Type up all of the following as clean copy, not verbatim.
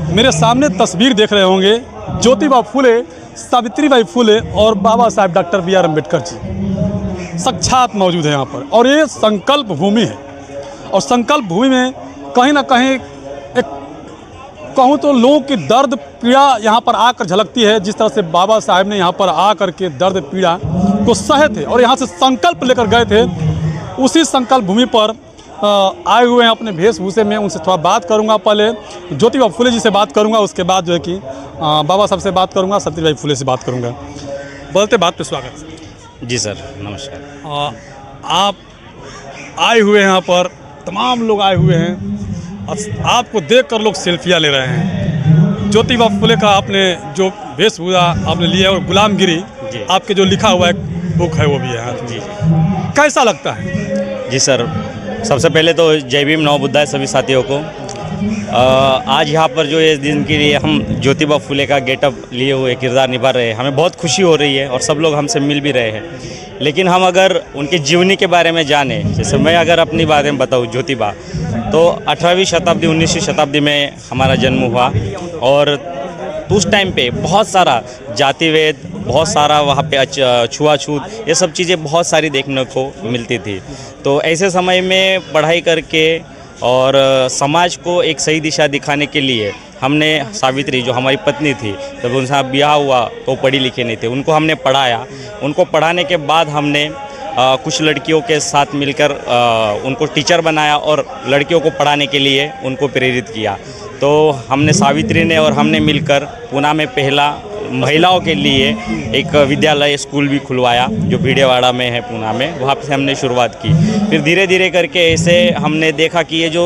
मेरे सामने तस्वीर देख रहे होंगे ज्योतिबा फुले, सावित्रीबाई फुले और बाबा साहब doctor B are Ambedkar ji साक्षात मौजूद है यहाँ पर। और ये संकल्प भूमि है और संकल्प भूमि में कहीं ना कहीं एक कहूँ तो लोगों की दर्द पीड़ा यहाँ पर आकर झलकती है। जिस तरह से बाबा साहब ने यहाँ पर आकर के दर्द पीड़ा को सहे थे और यहाँ से संकल्प लेकर गए थे, उसी संकल्प भूमि पर आए हुए हैं अपने वेशभूषे में। उनसे थोड़ा बात करूंगा, पहले ज्योतिबा फुले जी से बात करूंगा, उसके बाद जो है कि बाबा साहब से बात करूंगा, सावित्रीबाई फुले से बात करूंगा। बोलते बात पे स्वागत जी सर, नमस्कार। आप आए हुए हैं यहाँ पर, तमाम लोग आए हुए हैं, आपको देखकर लोग सेल्फियाँ ले रहे हैं। ज्योतिबा फुले का आपने जो वेशभूषा आपने लिया है और गुलामगिरी आपके जो लिखा हुआ एक बुक है वो भी है जी, कैसा लगता है? जी सर, सबसे पहले तो जय भीम, नमो बुद्धाय सभी साथियों को। आज यहाँ पर जो इस दिन के लिए हम ज्योतिबा फुले का गेटअप लिए हुए किरदार निभा रहे हैं, हमें बहुत खुशी हो रही है और सब लोग हमसे मिल भी रहे हैं। लेकिन हम अगर उनकी जीवनी के बारे में जानें, जैसे मैं अगर अपनी बारे में बताऊँ, ज्योतिबा तो 18वीं शताब्दी 19वीं शताब्दी में हमारा जन्म हुआ और उस टाइम पे बहुत सारा जातिवेद, बहुत सारा वहाँ पे छुआछूत, ये सब चीज़ें बहुत सारी देखने को मिलती थी। तो ऐसे समय में पढ़ाई करके और समाज को एक सही दिशा दिखाने के लिए हमने सावित्री, जो हमारी पत्नी थी, जब उनसे ब्याह हुआ तो पढ़ी लिखी नहीं थे, उनको हमने पढ़ाया। उनको पढ़ाने के बाद हमने कुछ लड़कियों के साथ मिलकर उनको टीचर बनाया और लड़कियों को पढ़ाने के लिए उनको प्रेरित किया। तो हमने सावित्री ने और हमने मिलकर पुणे में पहला महिलाओं के लिए एक विद्यालय स्कूल भी खुलवाया, जो भीड़ेवाड़ा में है पुणे में। वहाँ से हमने शुरुआत की। फिर धीरे धीरे करके ऐसे हमने देखा कि ये जो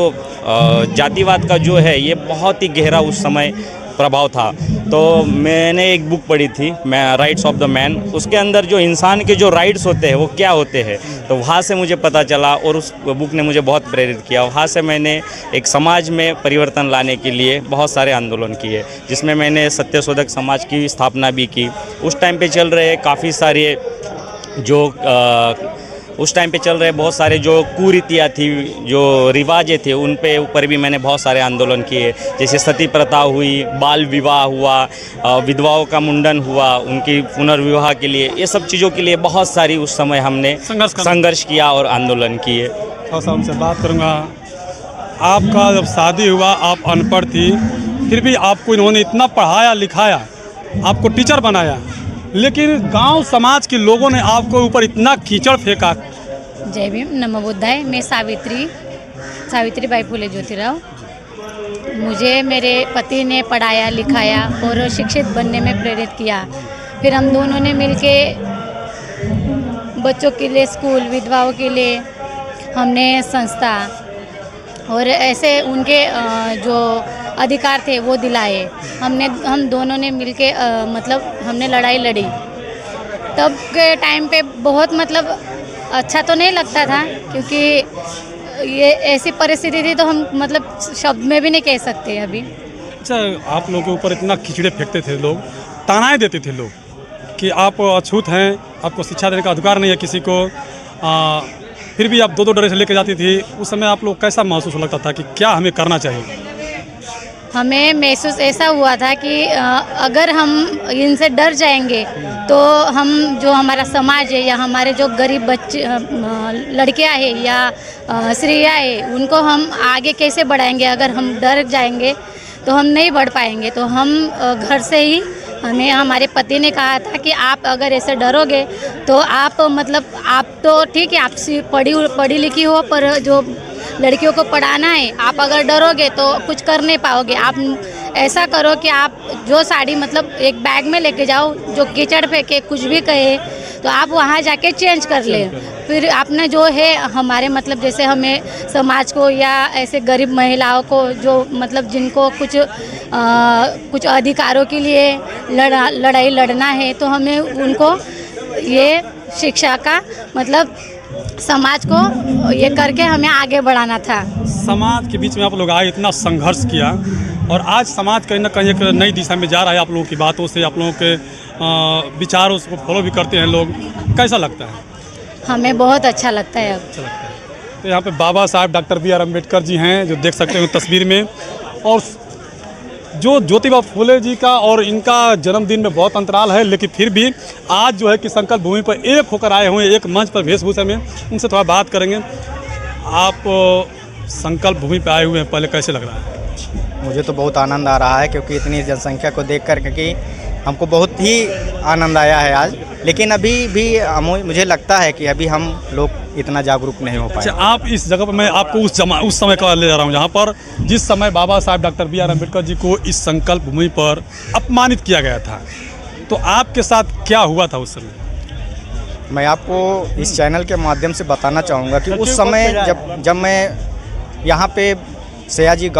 जातिवाद का जो है ये बहुत ही गहरा उस समय प्रभाव था। तो मैंने एक बुक पढ़ी थी, राइट्स ऑफ द मैन। उसके अंदर जो इंसान के जो राइट्स होते हैं वो क्या होते हैं, तो वहाँ से मुझे पता चला और उस बुक ने मुझे बहुत प्रेरित किया। वहाँ से मैंने एक समाज में परिवर्तन लाने के लिए बहुत सारे आंदोलन किए, जिसमें मैंने सत्यशोधक समाज की स्थापना भी की। उस टाइम पे चल रहे काफ़ी सारे जो उस टाइम पे चल रहे बहुत सारे जो कुरीतियाँ थी, जो रिवाजें थे, उन पे ऊपर भी मैंने बहुत सारे आंदोलन किए। जैसे सती प्रथा हुई, बाल विवाह हुआ, विधवाओं का मुंडन हुआ, उनकी पुनर्विवाह के लिए, ये सब चीज़ों के लिए बहुत सारी उस समय हमने संघर्ष किया और आंदोलन किए। और हमसे बात करूँगा, आपका जब शादी हुआ, आप अनपढ़ थी, फिर भी आपको इन्होंने इतना पढ़ाया लिखाया, आपको टीचर बनाया, लेकिन गांव समाज के लोगों ने आपको ऊपर इतना कीचड़ फेंका। जय भीम, नमो बुद्धाय। मैं सावित्रीबाई फुले ज्योतिराव। मुझे मेरे पति ने पढ़ाया लिखाया और शिक्षित बनने में प्रेरित किया। फिर हम दोनों ने मिलके बच्चों के लिए स्कूल, विधवाओं के लिए हमने संस्था और ऐसे उनके जो अधिकार थे वो दिलाए। हम दोनों ने मिलके मतलब हमने लड़ाई लड़ी। तब के टाइम पे बहुत मतलब अच्छा तो नहीं लगता था, क्योंकि ये ऐसी परिस्थिति थी तो हम मतलब शब्द में भी नहीं कह सकते अभी। अच्छा, आप लोगों के ऊपर इतना खिचड़े फेंकते थे लोग, तानाएं देते थे लोग कि आप अछूत हैं, आपको शिक्षा देने का अधिकार नहीं है किसी को, फिर भी आप दो डरे से लेके जाती थी। उस समय आप लोग कैसा महसूस लगता था कि क्या हमें करना चाहिए? हमें महसूस ऐसा हुआ था कि अगर हम इनसे डर जाएंगे तो हम जो हमारा समाज है या हमारे जो गरीब बच्चे लड़कियां हैं या स्त्रियां हैं, उनको हम आगे कैसे बढ़ाएंगे? अगर हम डर जाएंगे तो हम नहीं बढ़ पाएंगे। तो हम घर से ही, हमें हमारे पति ने कहा था कि आप अगर ऐसे डरोगे तो आप मतलब आप तो ठीक है, आप पढ़ी लिखी हो, पर जो लड़कियों को पढ़ाना है, आप अगर डरोगे तो कुछ कर नहीं पाओगे। आप ऐसा करो कि आप जो साड़ी मतलब एक बैग में लेके जाओ, जो कीचड़ फेंके कुछ भी कहे तो आप वहाँ जाके चेंज कर ले। फिर आपने जो है हमारे मतलब जैसे हमें समाज को या ऐसे गरीब महिलाओं को जो मतलब जिनको कुछ अधिकारों के लिए लड़ाई लड़ना है, तो हमें उनको ये शिक्षा का मतलब समाज को ये करके हमें आगे बढ़ाना था। समाज के बीच में आप लोग आए, इतना संघर्ष किया और आज समाज कहीं ना कहीं एक नई दिशा में जा रहा है। आप लोगों की बातों से, आप लोगों के विचारों को फॉलो भी करते हैं लोग, कैसा लगता है? हमें बहुत अच्छा लगता है। अच्छा लगता है। तो यहाँ पे बाबा साहब doctor B are Ambedkar ji हैं, जो देख सकते हैं तस्वीर में, और जो ज्योतिबा फुले जी का और इनका जन्मदिन में बहुत अंतराल है, लेकिन फिर भी आज जो है कि संकल्प भूमि पर एक होकर आए हुए हैं, एक मंच पर वेशभूषा में। उनसे थोड़ा बात करेंगे। आप संकल्प भूमि पर आए हुए हैं, पहले कैसे लग रहा है? मुझे तो बहुत आनंद आ रहा है, क्योंकि इतनी जनसंख्या को देखकर क्योंकि हमको बहुत ही आनंद आया है आज। लेकिन अभी भी मुझे लगता है कि अभी हम लोग इतना जागरूक नहीं हो पाए। अच्छा, आप इस जगह पर, मैं आपको उस समय का ले जा रहा हूँ जहाँ पर जिस समय बाबा साहब doctor B are Ambedkar ji को इस संकल्प भूमि पर अपमानित किया गया था, तो आपके साथ क्या हुआ था उस समय? मैं आपको इस चैनल के माध्यम से बताना चाहूँगा कि उस समय जब मैं यहाँ पे सयाजी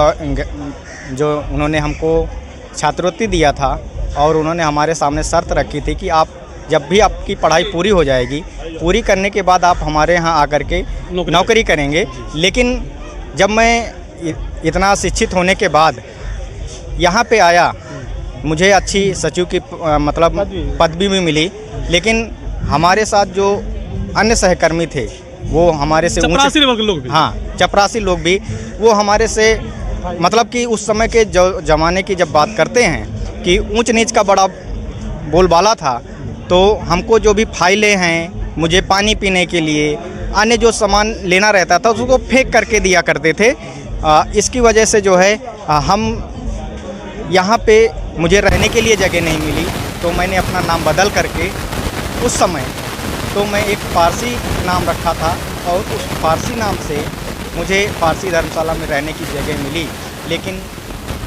जो उन्होंने हमको छात्रवृत्ति दिया था, और उन्होंने हमारे सामने शर्त रखी थी कि आप जब भी आपकी पढ़ाई पूरी हो जाएगी, पूरी करने के बाद आप हमारे यहाँ आकर के नौकरी करेंगे। लेकिन जब मैं इतना शिक्षित होने के बाद यहाँ पे आया, मुझे अच्छी सचिव की मतलब पदवी भी मिली, लेकिन हमारे साथ जो अन्य सहकर्मी थे वो हमारे से चपरासी लोग भी, हाँ, चपरासी लोग भी, वो हमारे से मतलब कि उस समय के जो ज़माने की जब बात करते हैं कि ऊंच नीच का बड़ा बोलबाला था, तो हमको जो भी फाइलें हैं, मुझे पानी पीने के लिए अन्य जो सामान लेना रहता था उसको फेंक करके दिया करते थे। इसकी वजह से जो है हम यहाँ पे मुझे रहने के लिए जगह नहीं मिली, तो मैंने अपना नाम बदल करके उस समय तो मैं एक फ़ारसी नाम रखा था, और उस फ़ारसी नाम से मुझे फ़ारसी धर्मशाला में रहने की जगह मिली। लेकिन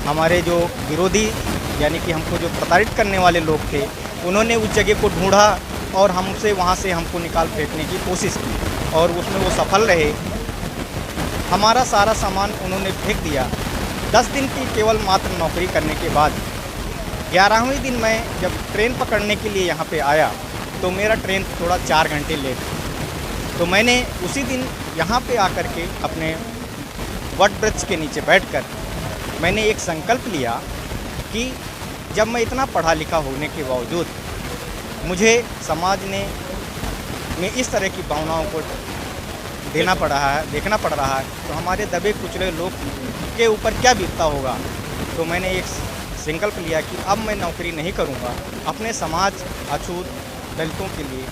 हमारे जो विरोधी यानी कि हमको जो प्रताड़ित करने वाले लोग थे, उन्होंने उस जगह को ढूंढा और हमसे वहाँ से हमको निकाल फेंकने की कोशिश की, और उसमें वो सफल रहे। हमारा सारा सामान उन्होंने फेंक दिया। 10 दिन की केवल मात्र नौकरी करने के बाद 11वें दिन मैं जब ट्रेन पकड़ने के लिए यहाँ पे आया, तो मेरा ट्रेन थोड़ा 4 घंटे लेट था। तो मैंने उसी दिन यहाँ पे आकर के अपने वट वृक्ष के नीचे बैठकर मैंने एक संकल्प लिया कि जब मैं इतना पढ़ा लिखा होने के बावजूद मुझे समाज में इस तरह की भावनाओं को देखना पड़ रहा है, तो हमारे दबे कुचले लोग के ऊपर क्या बीतता होगा। तो मैंने एक संकल्प लिया कि अब मैं नौकरी नहीं करूंगा, अपने समाज अछूत दलितों के लिए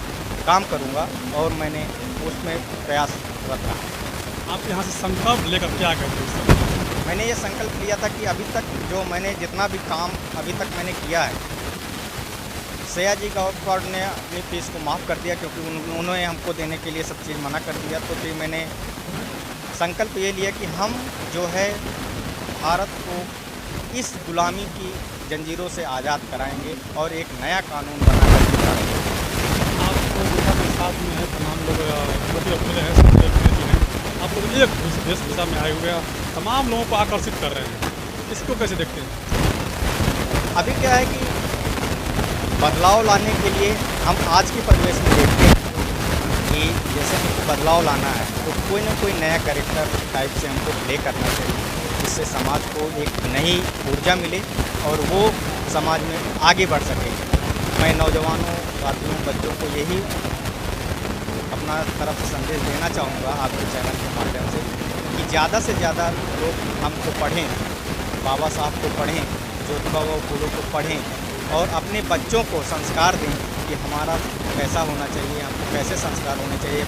काम करूंगा, और मैंने उसमें प्रयास रखा। आप यहाँ से संकल्प लेकर क्या करते हैं? मैंने ये संकल्प लिया था कि अभी तक जो मैंने जितना भी काम अभी तक मैंने किया है, सयाजी गौरव ने अपनी फीस को माफ़ कर दिया, क्योंकि उन्होंने हमको देने के लिए सब चीज़ मना कर दिया। तो फिर मैंने संकल्प ये लिया कि हम जो है भारत को इस गुलामी की जंजीरों से आज़ाद कराएंगे और एक नया कानून बनाकर दिखाएंगे। आपको साथ में है तमाम लोग हैं, आप लोग एक वेशभूषा में आए हुए हैं, तमाम लोगों को आकर्षित कर रहे हैं, इसको कैसे देखते हैं? अभी क्या है कि बदलाव लाने के लिए हम आज के परिवेश में देखते हैं कि जैसे हमको बदलाव लाना है, तो कोई ना कोई नया कैरेक्टर टाइप से हमको प्ले करना चाहिए, जिससे समाज को एक नई ऊर्जा मिले और वो समाज में आगे बढ़ सके। मैं नौजवानों, साथियों, बच्चों को यही अपना तरफ से संदेश देना चाहूँगा आपके चैनल के माध्यम से कि ज़्यादा से ज़्यादा लोग हमको पढ़ें, बाबा साहब को पढ़ें, ज्योतिबा फुले को पढ़ें, और अपने बच्चों को संस्कार दें कि हमारा कैसा होना चाहिए, हमको कैसे संस्कार होने चाहिए।